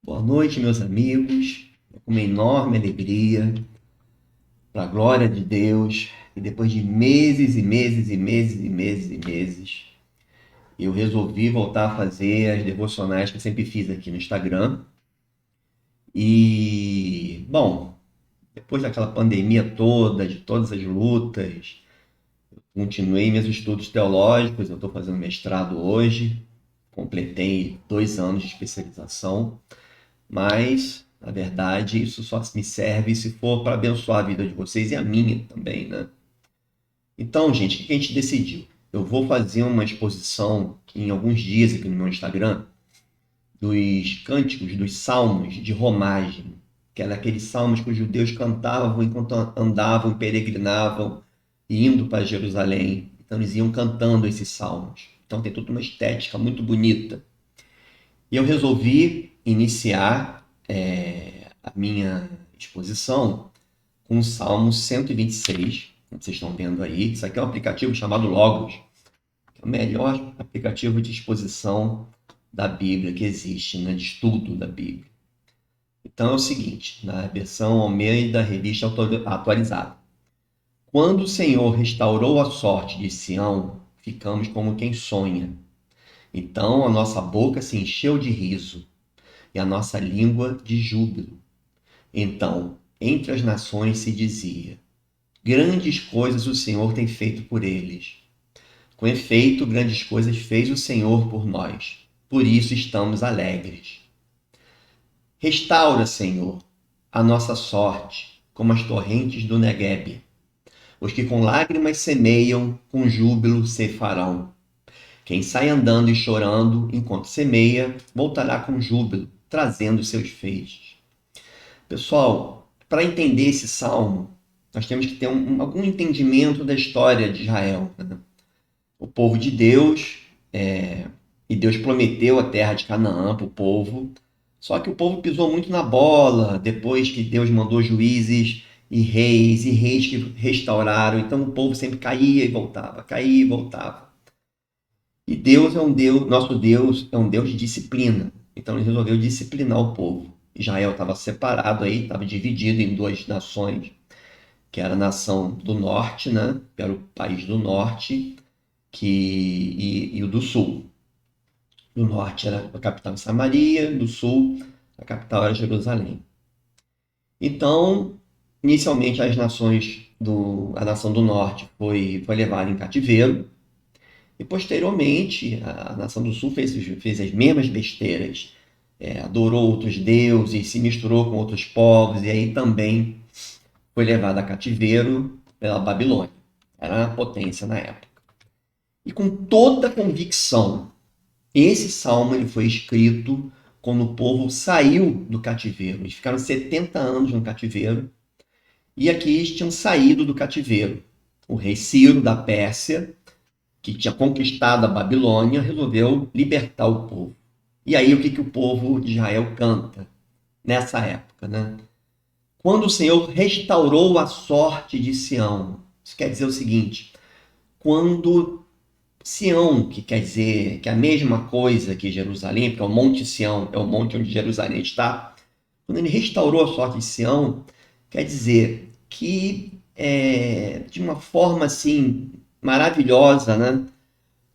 Boa noite, meus amigos. É com uma enorme alegria, para a glória de Deus, e depois de meses e meses e meses e meses e meses, eu resolvi voltar a fazer as devocionais que eu sempre fiz aqui no Instagram. E, bom, depois daquela pandemia toda, de todas as lutas, continuei meus estudos teológicos. Eu estou fazendo mestrado hoje, completei 2 anos de especialização. Mas, na verdade, isso só me serve se for para abençoar a vida de vocês e a minha também, né? Então, gente, o que a gente decidiu? Eu vou fazer uma exposição em alguns dias aqui no meu Instagram dos cânticos, dos salmos de romagem, que eram aqueles salmos que os judeus cantavam enquanto andavam, peregrinavam, indo para Jerusalém. Então, eles iam cantando esses salmos. Então, tem toda uma estética muito bonita. E eu resolvi iniciar a minha exposição com o Salmo 126, como vocês estão vendo aí. Isso aqui é um aplicativo chamado Logos, que é o melhor aplicativo de exposição da Bíblia que existe, né, de estudo da Bíblia. Então é o seguinte, na versão Almeida Revista Atualizada. Quando o Senhor restaurou a sorte de Sião, ficamos como quem sonha. Então a nossa boca se encheu de riso e a nossa língua de júbilo. Então, entre as nações se dizia: grandes coisas o Senhor tem feito por eles. Com efeito, grandes coisas fez o Senhor por nós. Por isso estamos alegres. Restaura, Senhor, a nossa sorte, como as torrentes do Neguebe. Os que com lágrimas semeiam, com júbilo ceifarão. Quem sai andando e chorando enquanto semeia, voltará com júbilo, trazendo seus feixes. Pessoal, para entender esse salmo, nós temos que ter algum entendimento da história de Israel, né? O povo de Deus, e Deus prometeu a terra de Canaã para o povo, só que o povo pisou muito na bola depois que Deus mandou juízes e reis que restauraram. Então o povo sempre caía e voltava, caía e voltava. E nosso Deus é um Deus de disciplina. Então ele resolveu disciplinar o povo. Israel estava separado aí, estava dividido em duas nações, que era a nação do norte, né? Que era o país do norte, e o do sul. Do norte era a capital Samaria, do sul a capital era Jerusalém. Então, inicialmente a nação do norte foi levada em cativeiro, e posteriormente a nação do sul fez as mesmas besteiras, adorou outros deuses, se misturou com outros povos, e aí também foi levada a cativeiro pela Babilônia. Era uma potência na época. E com toda a convicção, esse salmo ele foi escrito quando o povo saiu do cativeiro. Eles ficaram 70 anos no cativeiro, e aqui eles tinham saído do cativeiro. O rei Ciro da Pérsia, que tinha conquistado a Babilônia, resolveu libertar o povo. E aí o que o povo de Israel canta nessa época, né? Quando o Senhor restaurou a sorte de Sião. Isso quer dizer o seguinte: quando Sião, que quer dizer que é a mesma coisa que Jerusalém, porque é o Monte Sião, é o monte onde Jerusalém está. Quando ele restaurou a sorte de Sião, quer dizer que, de uma forma assim maravilhosa, né,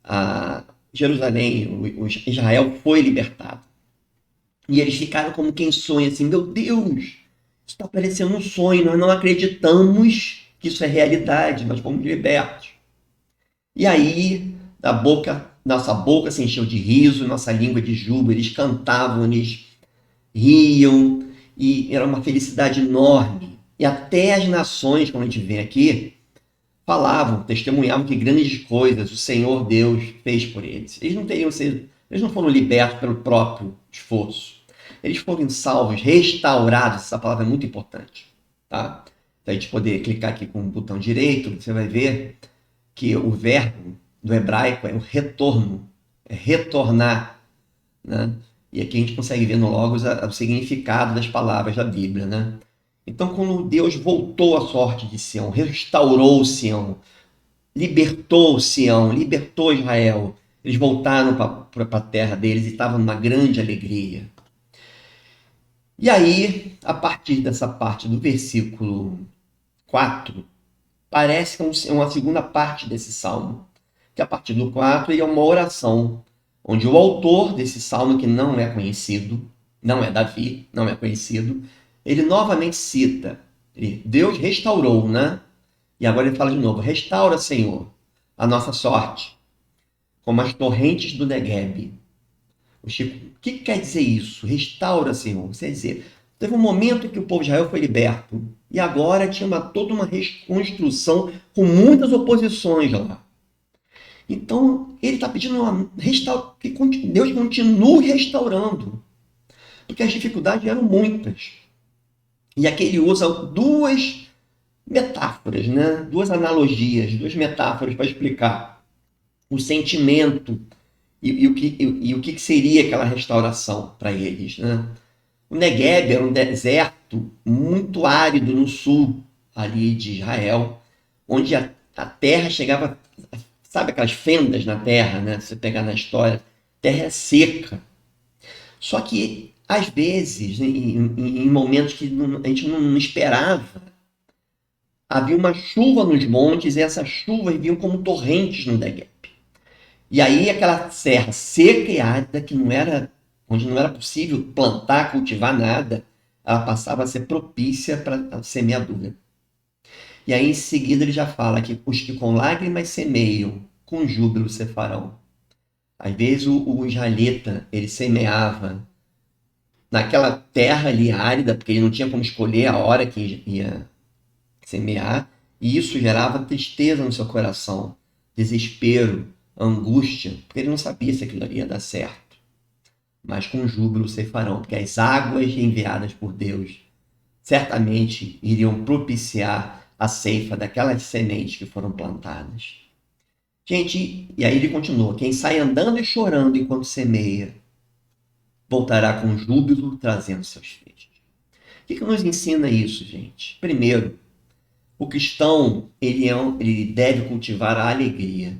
a Jerusalém, o Israel foi libertado. E eles ficaram como quem sonha, assim: meu Deus, isso está parecendo um sonho, nós não acreditamos que isso é realidade, nós fomos libertos. E aí, nossa boca se encheu de riso, nossa língua de júbilo, eles cantavam, eles riam, e era uma felicidade enorme. E até as nações, como a gente vê aqui, falavam, testemunhavam que grandes coisas o Senhor Deus fez por eles. Eles não foram libertos pelo próprio esforço. Eles foram salvos, restaurados. Essa palavra é muito importante, tá? Para a gente poder clicar aqui com o botão direito, você vai ver que o verbo do hebraico é o retorno, é retornar, né? E aqui a gente consegue ver no Logos o significado das palavras da Bíblia, né? Então, quando Deus voltou à sorte de Sião, restaurou Sião, libertou Sião, libertou Israel, eles voltaram para a terra deles e estavam numa grande alegria. E aí, a partir dessa parte do versículo 4, parece que é uma segunda parte desse salmo, que a partir do 4 ele é uma oração, onde o autor desse salmo, que não é conhecido, não é Davi, não é conhecido, ele novamente cita, Deus restaurou, né? E agora ele fala de novo, restaura, Senhor, a nossa sorte, como as torrentes do Negueb. O que quer dizer isso? Restaura, Senhor. Quer dizer, teve um momento em que o povo de Israel foi liberto e agora tinha toda uma reconstrução com muitas oposições lá. Então, ele está pedindo que Deus continue restaurando, porque as dificuldades eram muitas. E aqui ele usa duas metáforas, né? Duas analogias, duas metáforas para explicar o sentimento e o que seria aquela restauração para eles, né? O Negueb era um deserto muito árido no sul ali de Israel, onde a terra chegava, sabe aquelas fendas na terra, né? Se você pegar na história, terra é seca. Só que, às vezes, em momentos que a gente não esperava, havia uma chuva nos montes e essas chuvas vinham como torrentes no Negueb. E aí aquela serra seca e árida, onde não era possível plantar, cultivar nada, ela passava a ser propícia para a semeadura. E aí em seguida ele já fala que os que com lágrimas semeiam, com júbilo se farão. Às vezes o israelita, ele semeava naquela terra ali árida, porque ele não tinha como escolher a hora que ia semear, e isso gerava tristeza no seu coração, desespero, angústia, porque ele não sabia se aquilo ia dar certo. Mas com júbilo ceifarão, porque as águas enviadas por Deus certamente iriam propiciar a ceifa daquelas sementes que foram plantadas. Gente, e aí ele continua: quem sai andando e chorando enquanto semeia, voltará com júbilo trazendo seus filhos. O que nos ensina isso, gente? Primeiro, o cristão ele deve cultivar a alegria.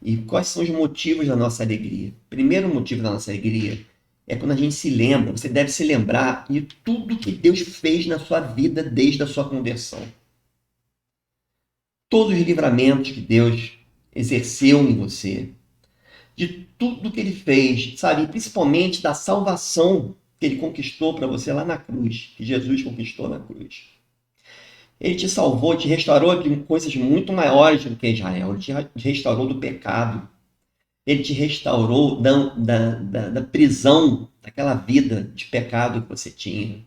E quais são os motivos da nossa alegria? Primeiro motivo da nossa alegria é quando a gente se lembra, você deve se lembrar de tudo que Deus fez na sua vida desde a sua conversão. Todos os livramentos que Deus exerceu em você, de tudo que ele fez, sabe? Principalmente da salvação que ele conquistou para você lá na cruz, que Jesus conquistou na cruz. Ele te salvou, te restaurou de coisas muito maiores do que Israel. Ele te restaurou do pecado. Ele te restaurou da prisão, daquela vida de pecado que você tinha.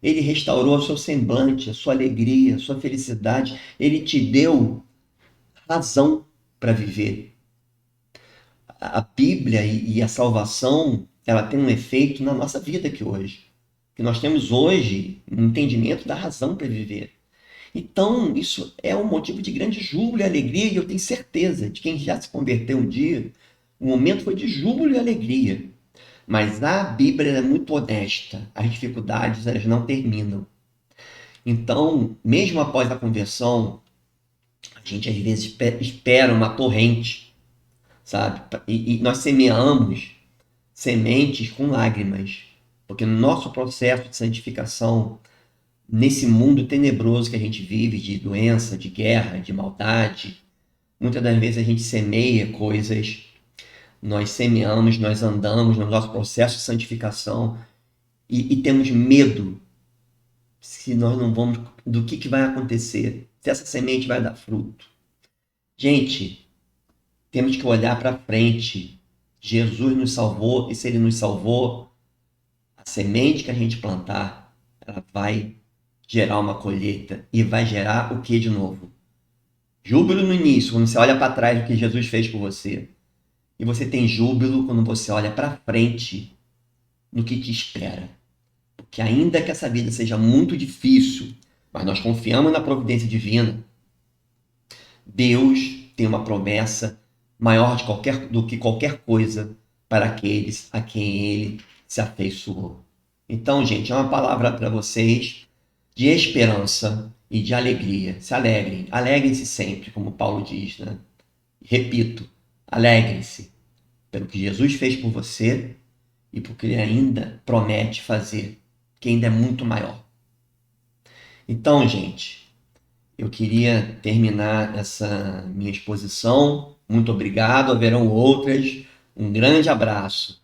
Ele restaurou o seu semblante, a sua alegria, a sua felicidade. Ele te deu razão para viver. A Bíblia e a salvação, ela tem um efeito na nossa vida aqui hoje. Que nós temos hoje um entendimento da razão para viver. Então, isso é um motivo de grande júbilo e alegria, e eu tenho certeza de quem já se converteu um dia, o momento foi de júbilo e alegria. Mas a Bíblia é muito honesta, as dificuldades elas não terminam. Então, mesmo após a conversão, a gente às vezes espera uma torrente, sabe? E nós semeamos sementes com lágrimas, porque no nosso processo de santificação, nesse mundo tenebroso que a gente vive, de doença, de guerra, de maldade, muitas das vezes a gente semeia coisas, nós semeamos, nós andamos no nosso processo de santificação e temos medo se nós não vamos, do que vai acontecer, se essa semente vai dar fruto. Gente, temos que olhar para frente. Jesus nos salvou e se ele nos salvou, a semente que a gente plantar, ela vai gerar uma colheita e vai gerar o que de novo? Júbilo no início, quando você olha para trás do que Jesus fez por você. E você tem júbilo quando você olha para frente no que te espera. Porque ainda que essa vida seja muito difícil, mas nós confiamos na providência divina, Deus tem uma promessa maior do que qualquer coisa para aqueles a quem ele se afeiçoou. Então, gente, é uma palavra para vocês de esperança e de alegria. Se alegrem, alegrem-se sempre, como Paulo diz, né? Repito, alegrem-se pelo que Jesus fez por você e porque ele ainda promete fazer que ainda é muito maior. Então, gente, eu queria terminar essa minha exposição. Muito obrigado, haverão outras. Um grande abraço.